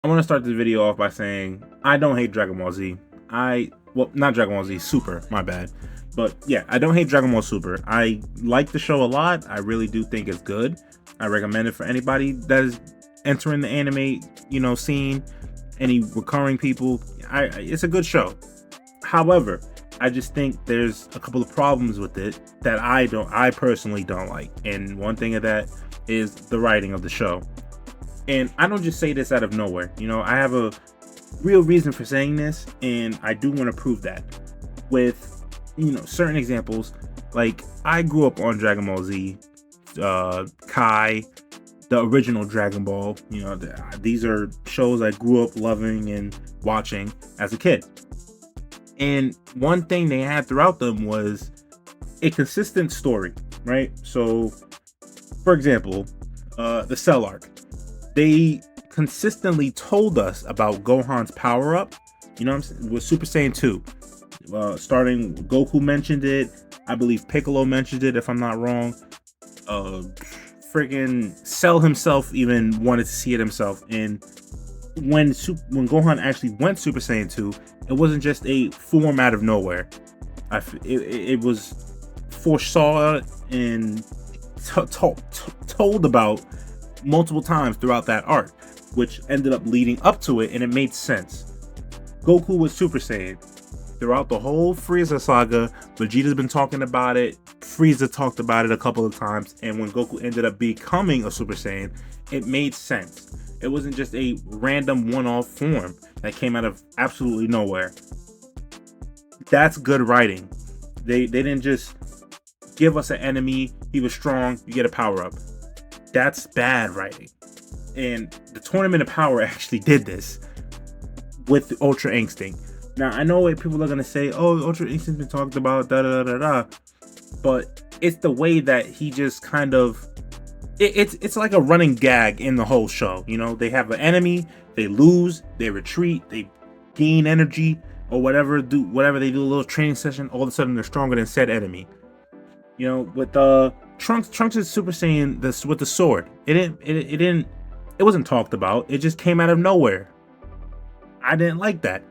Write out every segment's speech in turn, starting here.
I want to start this video off by saying I don't hate Dragon Ball Z. Well, not Dragon Ball Z, Super, my bad. But yeah, I don't hate Dragon Ball Super. I like the show a lot. I really do think it's good. I recommend it for anybody that is entering the anime, scene, any recurring people. It's a good show. However, I just think there's a couple of problems with it that I personally don't like. And one thing of that is the writing of the show. And I don't just say this out of nowhere. I have a real reason for saying this, and I do want to prove that with, certain examples. Like, I grew up on Dragon Ball Z, Kai, the original Dragon Ball. These are shows I grew up loving and watching as a kid. And one thing they had throughout them was a consistent story, right? So, for example, the Cell arc. They consistently told us about Gohan's power up, with Super Saiyan 2. Starting, Goku mentioned it. I believe Piccolo mentioned it, if I'm not wrong. Friggin' Cell himself even wanted to see it himself. And when Gohan actually went Super Saiyan 2, it wasn't just a form out of nowhere. It was foresaw and told about multiple times throughout that arc, which ended up leading up to it, and it made sense. Goku was Super Saiyan. Throughout the whole Frieza saga, Vegeta's been talking about it, Frieza talked about it a couple of times, and when Goku ended up becoming a Super Saiyan, it made sense. It wasn't just a random one-off form that came out of absolutely nowhere. That's good writing. They didn't just give us an enemy, he was strong, you get a power-up. That's bad writing. And the Tournament of Power actually did this with Ultra Instinct. Now, I know what people are going to say, oh, Ultra Instinct's been talked about, da-da-da-da-da. But it's the way that he just kind of... It's like a running gag in the whole show. They have an enemy, they lose, they retreat, they gain energy, or whatever they do a little training session, all of a sudden they're stronger than said enemy. With Trunks is Super Saiyan this with the sword. It wasn't talked about. It just came out of nowhere. I didn't like that.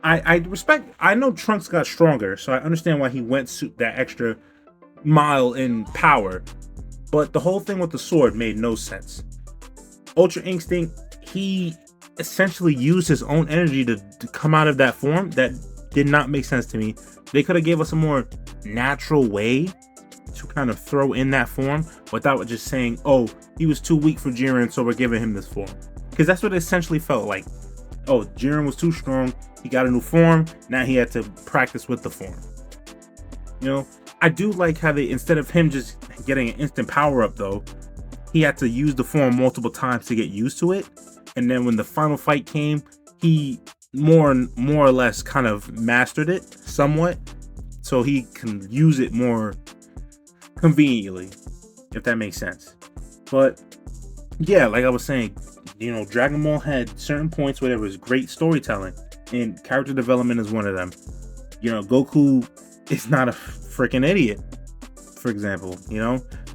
I know Trunks got stronger, so I understand why he went that extra mile in power. But the whole thing with the sword made no sense. Ultra Instinct, he essentially used his own energy to come out of that form. That did not make sense to me. They could have gave us a more natural way to kind of throw in that form without just saying, oh, he was too weak for Jiren, so we're giving him this form. Because that's what it essentially felt like. Oh, Jiren was too strong, he got a new form, now he had to practice with the form. I do like how they, instead of him just getting an instant power up though, he had to use the form multiple times to get used to it. And then when the final fight came, he more or less kind of mastered it somewhat, so he can use it more conveniently, if that makes sense. But yeah, like I was saying, Dragon Ball had certain points where there was great storytelling, and character development is one of them. Goku is not a freaking idiot, for example.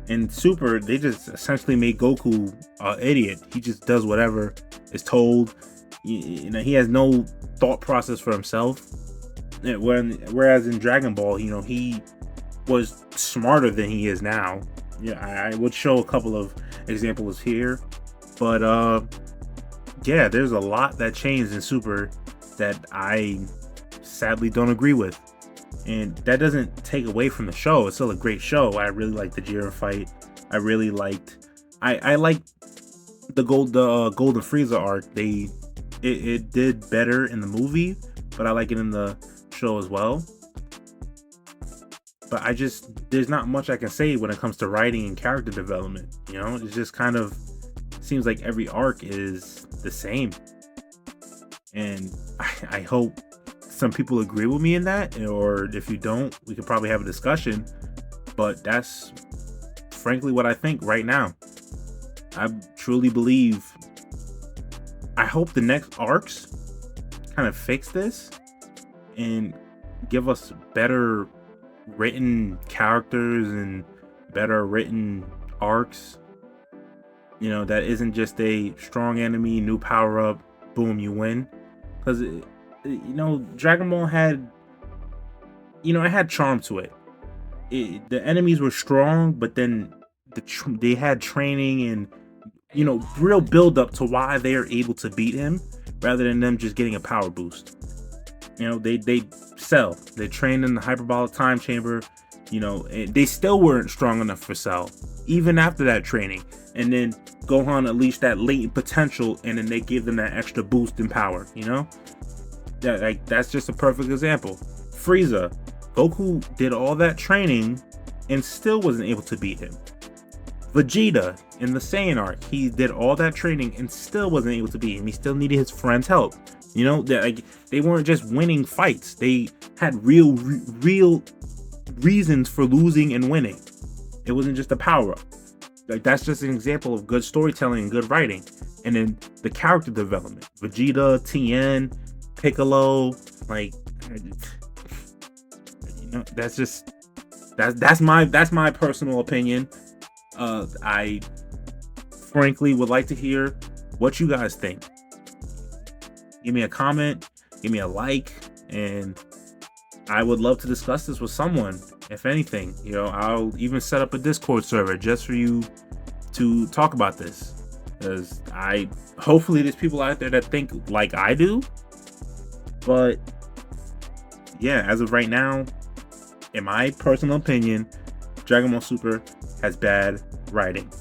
In Super, they just essentially made Goku an idiot. He just does whatever is told. He has no thought process for himself. Whereas in Dragon Ball, he was smarter than he is now. I would show a couple of examples here, but yeah, there's a lot that changed in Super that I sadly don't agree with, and that doesn't take away from the show. It's still a great show. I really liked the Jiren fight. I really liked I liked the Golden Frieza arc. It did better in the movie, but I like it in the show as well. But there's not much I can say when it comes to writing and character development. It just kind of seems like every arc is the same. And I hope some people agree with me in that, or if you don't, we could probably have a discussion. But that's frankly what I think right now. I truly believe, I hope the next arcs kind of fix this and give us better written characters and better written arcs, that isn't just a strong enemy, new power up, boom, you win. Because Dragon Ball had, it had charm to it. The enemies were strong, but then they had training and real build up to why they are able to beat him, rather than them just getting a power boost. They Cell. They trained in the hyperbolic time chamber. They still weren't strong enough for Cell, even after that training. And then Gohan unleashed that latent potential, and then they give them that extra boost in power. That's just a perfect example. Frieza, Goku did all that training and still wasn't able to beat him. Vegeta in the Saiyan arc, he did all that training and still wasn't able to beat him. He still needed his friend's help. They weren't just winning fights. They had real reasons for losing and winning. It wasn't just a power up. That's just an example of good storytelling and good writing. And then the character development. Vegeta, Tien, Piccolo, that's my personal opinion. I frankly would like to hear what you guys think. Give me a comment, give me a like, and I would love to discuss this with someone. If anything, I'll even set up a Discord server just for you to talk about this, because hopefully there's people out there that think like I do. But yeah, as of right now, in my personal opinion, Dragon Ball Super has bad writing.